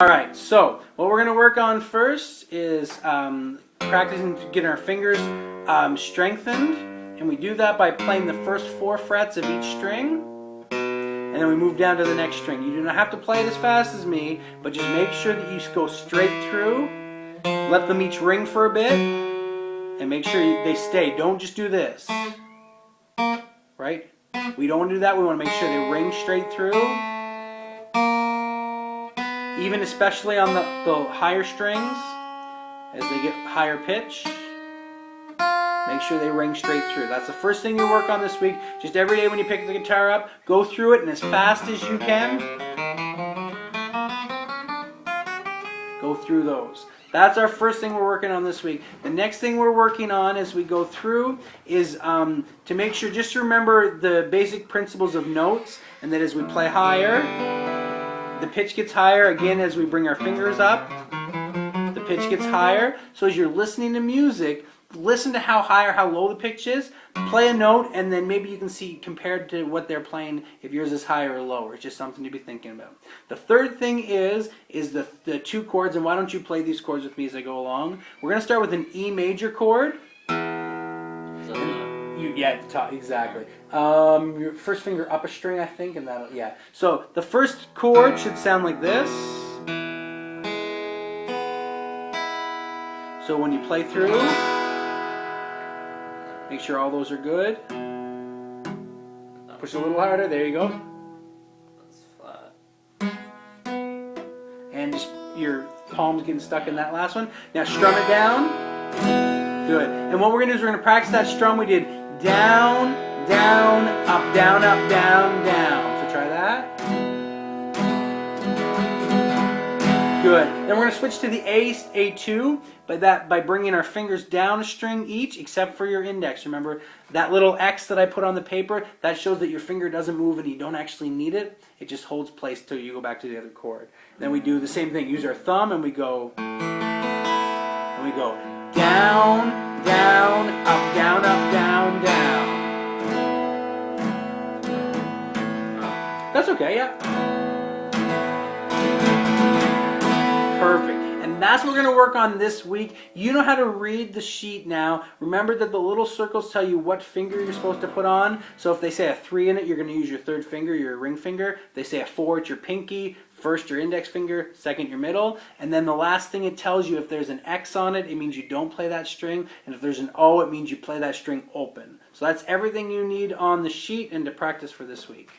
Alright, so what we're going to work on first is practicing to get our fingers strengthened, and we do that by playing the first 4 frets of each string, and then we move down to the next string. You do not have to play it as fast as me, but just make sure that you go straight through, let them each ring for a bit, and make sure they stay. Don't just do this, right? We don't want to do that. We want to make sure they ring straight through. Even especially on the higher strings, as they get higher pitch, make sure they ring straight through. That's the first thing you work on this week. Just every day when you pick the guitar up, go through it, and as fast as you can, go through those. That's our first thing we're working on this week. The next thing we're working on as we go through is to make sure, just remember the basic principles of notes, and that as we play higher, the pitch gets higher. Again, as we bring our fingers up, the pitch gets higher. So as you're listening to music, listen to how high or how low the pitch is, play a note, and then maybe you can see compared to what they're playing if yours is higher or lower. It's just something to be thinking about. The third thing is the 2 chords, and why don't you play these chords with me as I go along. We're going to start with an E major chord. Yeah, at the top, exactly. Your first finger up a string, I think, and that'll, yeah. So the first chord should sound like this. So when you play through, make sure all those are good. Push a little harder, there you go. That's flat. And just your palms getting stuck in that last one. Now strum it down. Good. And what we're going to do is we're going to practice that strum we did. Down, down, up, down, down. So try that. Good. Then we're going to switch to the A2, by bringing our fingers down a string each, except for your index. Remember, that little X that I put on the paper, that shows that your finger doesn't move and you don't actually need it. It just holds place till you go back to the other chord. Then we do the same thing. Use our thumb and we go down, down, up, down, down. That's okay, yeah. Perfect. And that's what we're going to work on this week. You know how to read the sheet now. Remember that the little circles tell you what finger you're supposed to put on. So if they say a 3 in it, you're going to use your 3rd finger, your ring finger. If they say a 4, it's your pinky. First, your index finger. Second, your middle. And then the last thing it tells you, if there's an X on it, it means you don't play that string. And if there's an O, it means you play that string open. So that's everything you need on the sheet and to practice for this week.